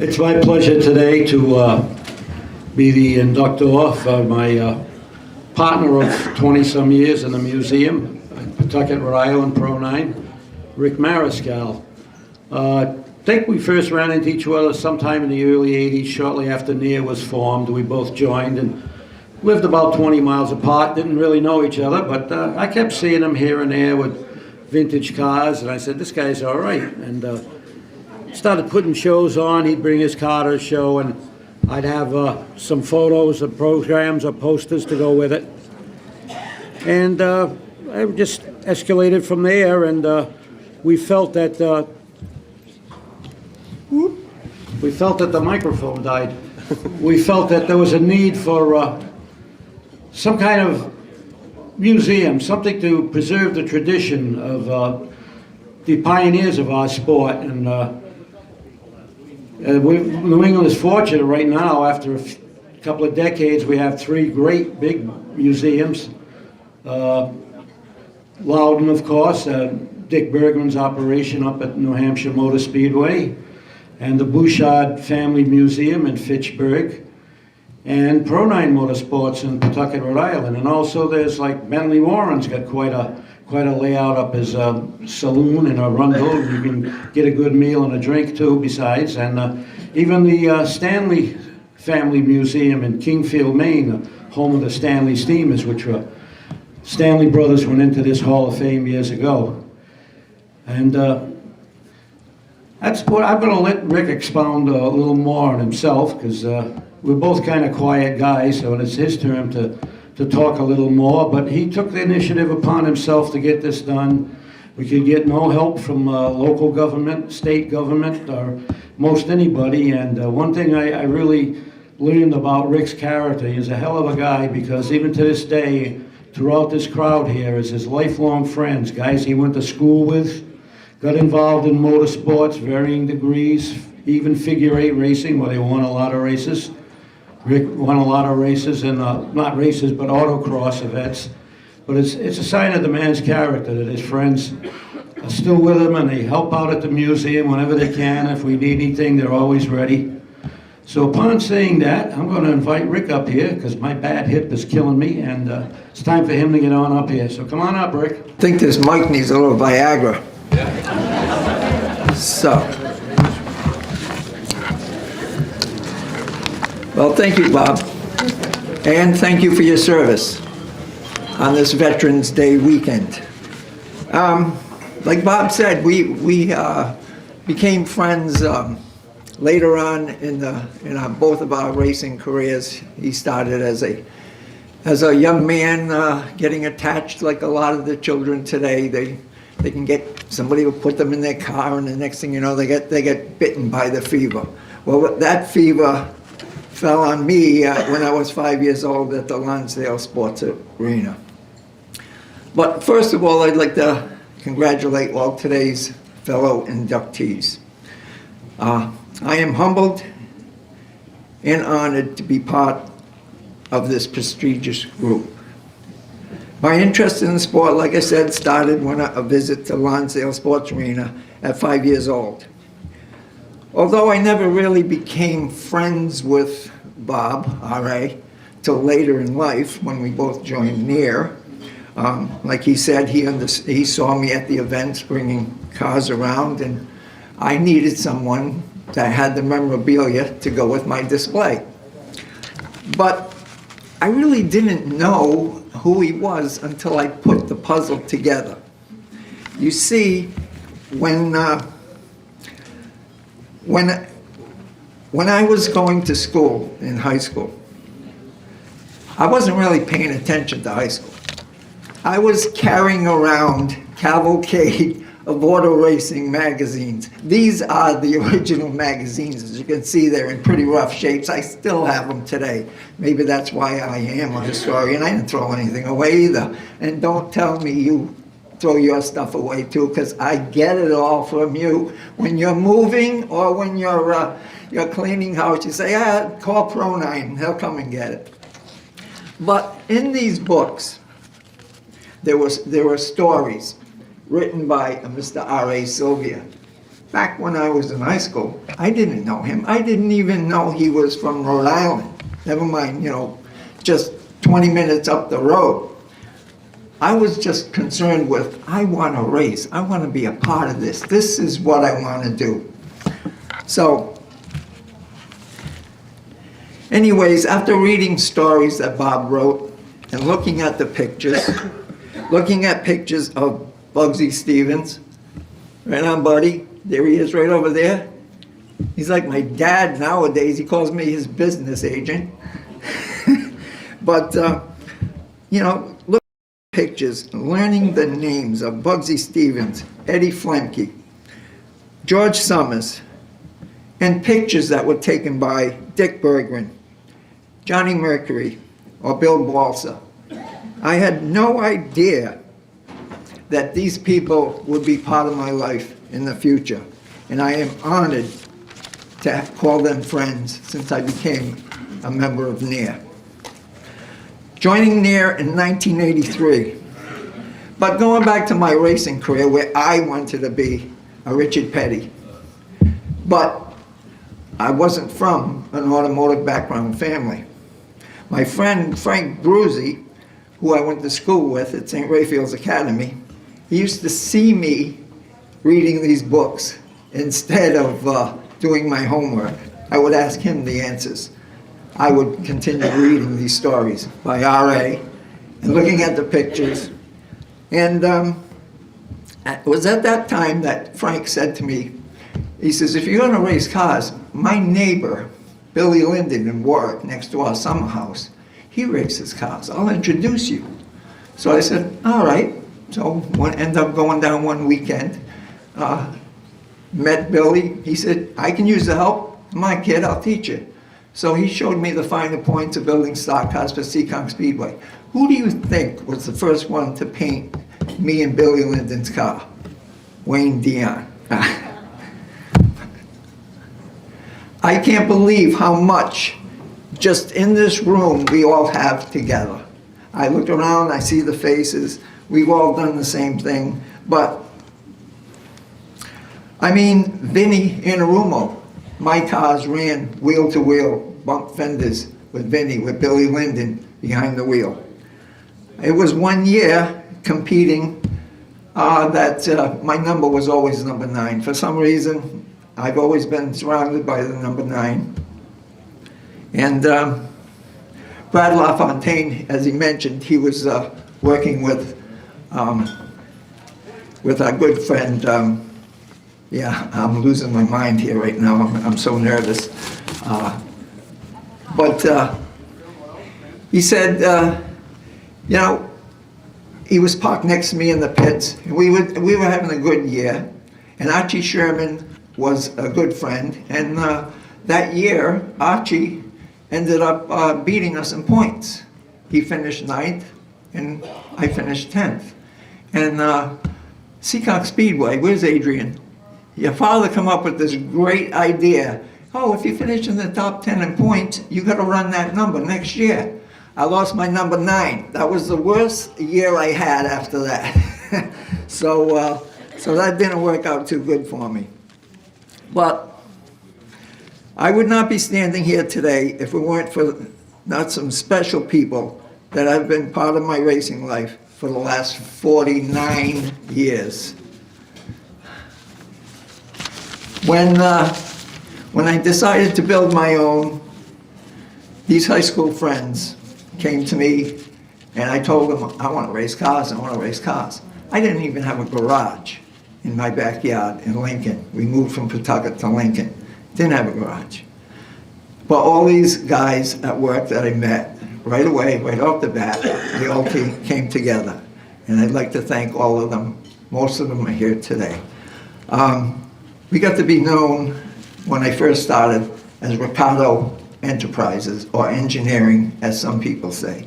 It's my pleasure today to be the inductor for my partner of 20-some years in the museum, Pawtucket, Rhode Island, Pro 9, Ric Mariscal. I think we first ran into each other sometime in the early 80s, shortly after NEAR was formed. We both joined and lived about 20 miles apart, didn't really know each other, but I kept seeing him here and there with vintage cars, and I said, this guy's all right. And started putting shows on. He'd bring his car to a show, and I'd have some photos of programs or posters to go with it. And I just escalated from there, and we felt that the microphone died. We felt that there was a need for some kind of museum, something to preserve the tradition of the pioneers of our sport. And New England is fortunate right now. After a couple of decades, we have three great big museums. Loudon, of course, Dick Bergman's operation up at New Hampshire Motor Speedway, and the Bouchard Family Museum in Fitchburg, and Pro 9 Motorsports in Pawtucket, Rhode Island. And also there's like Bentley Warren's got quite a layout up his saloon in Arundel. You can get a good meal and a drink too besides. And even the Stanley Family Museum in Kingfield, Maine, home of the Stanley Steamers, which were Stanley brothers went into this Hall of Fame years ago. And that's what I'm going to let Rick expound a little more on himself, because we're both kind of quiet guys, so it's his turn to talk a little more. But he took the initiative upon himself to get this done. We could get no help from local government, state government, or most anybody. And one thing I really learned about Rick's character, he's a hell of a guy, because even to this day, throughout this crowd here is his lifelong friends, guys he went to school with, got involved in motorsports, varying degrees, even figure eight racing, where they won a lot of races. Rick won a lot of races, and not races, but autocross events. But it's a sign of the man's character that his friends are still with him, and they help out at the museum whenever they can. If we need anything, they're always ready. So upon saying that, I'm going to invite Rick up here, because my bad hip is killing me, and it's time for him to get on up here. So come on up, Rick. I think this mic needs a little Viagra. So, well, thank you, Bob, and thank you for your service on this Veterans Day weekend. Like Bob said, we became friends later on in both of our racing careers. He started as a young man, getting attached like a lot of the children today. They can get somebody will put them in their car, and the next thing you know, they get bitten by the fever. Well, that fever fell on me when I was 5 years old at the Lonsdale Sports Arena. But first of all, I'd like to congratulate all today's fellow inductees. I am humbled and honored to be part of this prestigious group. My interest in the sport, like I said, started when a visit to Lonsdale Sports Arena at 5 years old. Although I never really became friends with Bob, R.A., till later in life when we both joined NEAR. Like he said, he saw me at the events bringing cars around, and I needed someone that had the memorabilia to go with my display. But I really didn't know who he was until I put the puzzle together. You see, when I was going to school in high school, I wasn't really paying attention to high school. I was carrying around cavalcade of auto racing magazines. These are the original magazines. As you can see, they're in pretty rough shapes. I still have them today. Maybe that's why I am a historian. I didn't throw anything away either. And don't tell me you throw your stuff away too, because I get it all from you. When you're moving or when you're cleaning house, you say, call Pro 9, he'll come and get it. But in these books, there were stories written by Mr. R.A. Sylvia. back when I was in high school, I didn't know him. I didn't even know he was from Rhode Island. Never mind, just 20 minutes up the road. I was just concerned with, I want to race. I want to be a part of this. This is what I want to do. So, anyways, after reading stories that Bob wrote and looking at the pictures, looking at pictures of Bugsy Stevens, right on, buddy, there he is right over there. He's like my dad nowadays. He calls me his business agent. But, look at pictures, learning the names of Bugsy Stevens, Eddie Flemke, George Summers, and pictures that were taken by Dick Bergman, Johnny Mercury, or Bill Balsa. I had no idea that these people would be part of my life in the future, and I am honored to call them friends since I became a member of NAIR. Joining NAIR in 1983, but going back to my racing career where I wanted to be a Richard Petty. But I wasn't from an automotive background family. My friend Frank Bruzi, who I went to school with at St. Raphael's Academy, he used to see me reading these books instead of doing my homework. I would ask him the answers. I would continue reading these stories by R.A. and looking at the pictures. And it was at that time that Frank said to me, he says, if you're going to race cars, my neighbor, Billy Linden in Warwick, next to our summer house, he races cars. I'll introduce you. So I said, all right. So ended up going down one weekend, met Billy. He said, I can use the help. My kid, I'll teach you. So he showed me the finer points of building stock cars for Seekonk Speedway. Who do you think was the first one to paint me and Billy Linden's car? Wayne Dion. I can't believe how much just in this room we all have together. I look around, I see the faces. We've all done the same thing. But, I mean, Vinny Inarumo, my cars ran wheel-to-wheel, bump fenders with Vinny, with Billy Linden behind the wheel. It was one year competing that my number was always number 9. For some reason, I've always been surrounded by the number 9. And Brad LaFontaine, as he mentioned, he was working with our good friend, yeah, I'm losing my mind here right now. I'm so nervous. But he said, he was parked next to me in the pits. We were having a good year, and Archie Sherman was a good friend. And that year, Archie ended up beating us in points. He finished 9th, and I finished 10th. And Seekonk Speedway, where's Adrian? Your father come up with this great idea. Oh, if you finish in the top 10 in points, you got to run that number next year. I lost my number 9. That was the worst year I had after that. So that didn't work out too good for me. But I would not be standing here today if it weren't for not some special people that have been part of my racing life for the last 49 years. When I decided to build my own, these high school friends came to me and I told them, I want to race cars, I want to race cars. I didn't even have a garage in my backyard in Lincoln. We moved from Pawtucket to Lincoln. Didn't have a garage. But all these guys at work that I met, right away, right off the bat, they all came together. And I'd like to thank all of them. Most of them are here today. We got to be known when I first started as Ricardo Enterprises, or engineering, as some people say.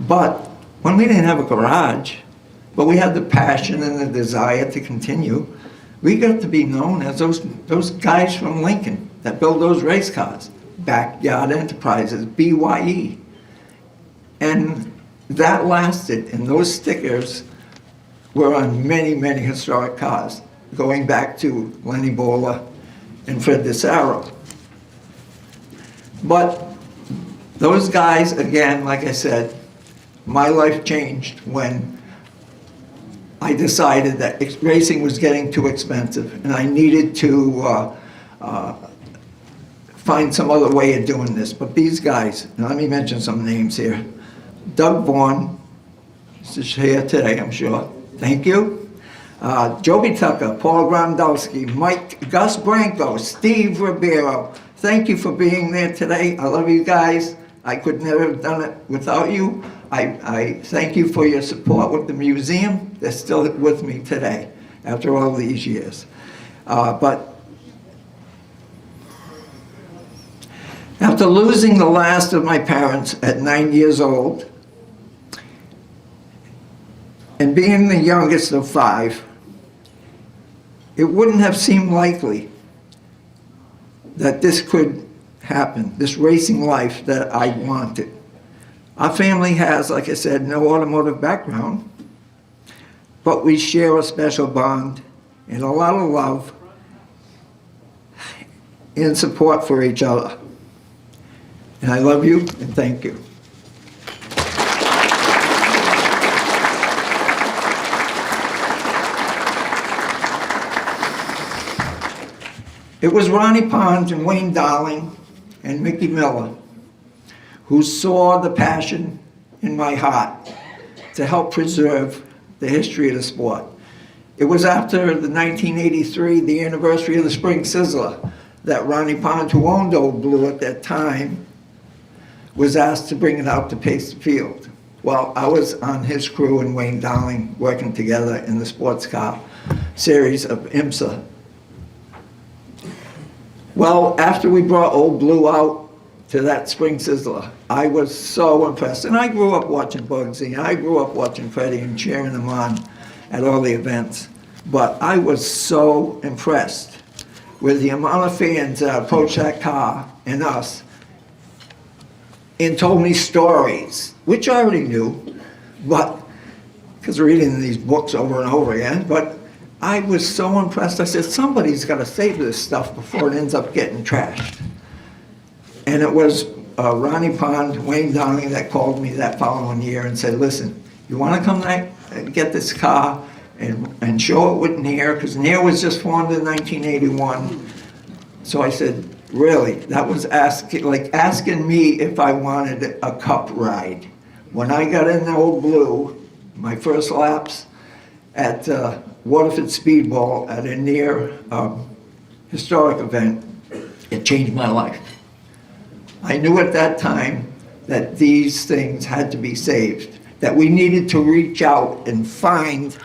But when we didn't have a garage, but we had the passion and the desire to continue, we got to be known as those guys from Lincoln that build those race cars, Backyard Enterprises, BYE. And that lasted, and those stickers were on many, many historic cars. going back to Lenny Bowler and Fred DeSaro. But those guys, again, like I said, my life changed when I decided that racing was getting too expensive and I needed to find some other way of doing this. But these guys, now let me mention some names here. Doug Vaughn, is here today, I'm sure. Thank you. Joby Tucker, Paul Grandowski, Gus Branco, Steve Ribeiro. Thank you for being there today. I love you guys. I could never have done it without you. I thank you for your support with the museum. They're still with me today after all these years. But after losing the last of my parents at 9 years old, and being the youngest of 5, it wouldn't have seemed likely that this could happen, this racing life that I wanted. Our family has, like I said, no automotive background, but we share a special bond and a lot of love and support for each other. And I love you and thank you. It was Ronnie Pond and Wayne Darling and Mickey Miller who saw the passion in my heart to help preserve the history of the sport. It was after the 1983, the anniversary of the Spring Sizzler, that Ronnie Pond, who owned Old Blue at that time, was asked to bring it out to pace the field. Well, I was on his crew and Wayne Darling working together in the sports car series of IMSA. Well, after we brought Old Blue out to that Spring Sizzler, I was so impressed. And I grew up watching Bugsy, I grew up watching Freddie and cheering them on at all the events. But I was so impressed with the amount of fans that approached that car and us and told me stories, which I already knew, but because reading these books over and over again, but I was so impressed. I said, somebody's got to save this stuff before it ends up getting trashed. And it was Ronnie Pond, Wayne Darling that called me that following year and said, listen, you want to come and get this car and show it with Nair, because Nair was just formed in 1981. So I said, really? That was asking me if I wanted a cup ride. When I got in the Old Blue, my first laps at Waterford Speedball at a Nair historic event, it changed my life. I knew at that time that these things had to be saved, that we needed to reach out and find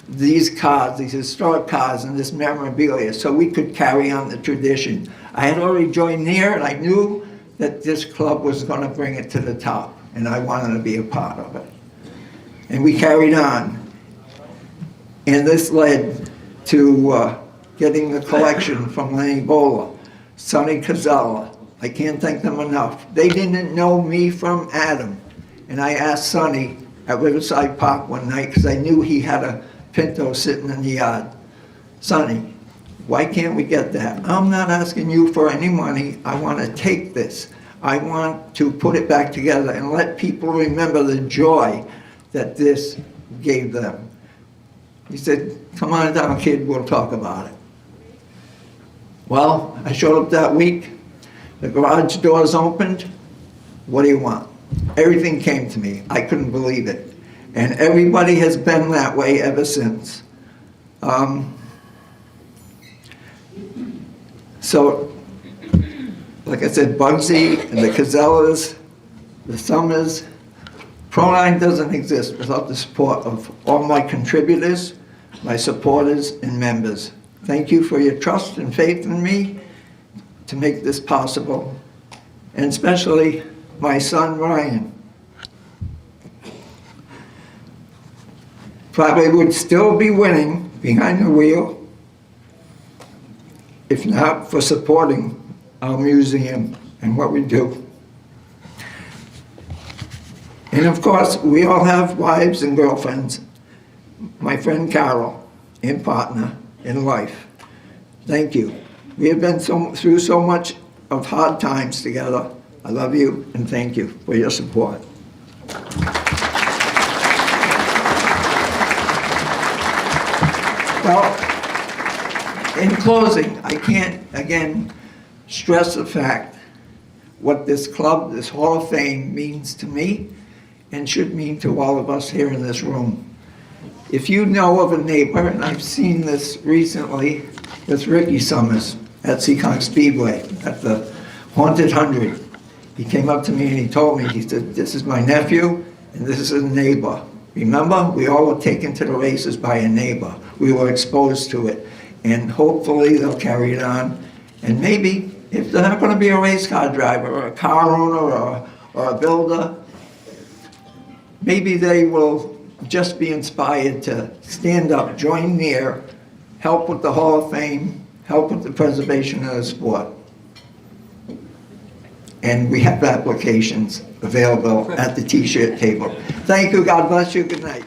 these cars, these historic cars and this memorabilia so we could carry on the tradition. I had already joined Nair and I knew that this club was going to bring it to the top and I wanted to be a part of it. And we carried on. And this led to getting the collection from Lenny Bowler, Sonny Cazella. I can't thank them enough. They didn't know me from Adam. And I asked Sonny at Riverside Park one night, because I knew he had a Pinto sitting in the yard. Sonny, why can't we get that? I'm not asking you for any money. I want to take this. I want to put it back together and let people remember the joy that this gave them. He said, come on down, kid, we'll talk about it. Well, I showed up that week. The garage doors opened. What do you want? Everything came to me. I couldn't believe it. And everybody has been that way ever since. So, like I said, Bugsy and the Cazellas, the Summers, Pro9 doesn't exist without the support of all my contributors, my supporters, and members. Thank you for your trust and faith in me to make this possible, and especially my son, Ryan. Probably would still be winning behind the wheel if not for supporting our museum and what we do. And of course, we all have wives and girlfriends. My friend Carol, and partner, in life. Thank you. We have been through so much of hard times together. I love you and thank you for your support. Well, in closing, I can't again stress the fact what this club, this Hall of Fame means to me and should mean to all of us here in this room. If you know of a neighbor, and I've seen this recently with Ricky Summers at Seekonk Speedway at the Haunted 100. He came up to me and he told me, he said, this is my nephew and this is a neighbor. Remember, we all were taken to the races by a neighbor. We were exposed to it. And hopefully they'll carry it on. And maybe, if they're not going to be a race car driver or a car owner or a builder, maybe they will just be inspired to stand up, join near, help with the Hall of Fame, help with the preservation of the sport. And we have applications available at the T-shirt table. Thank you, God bless you, good night.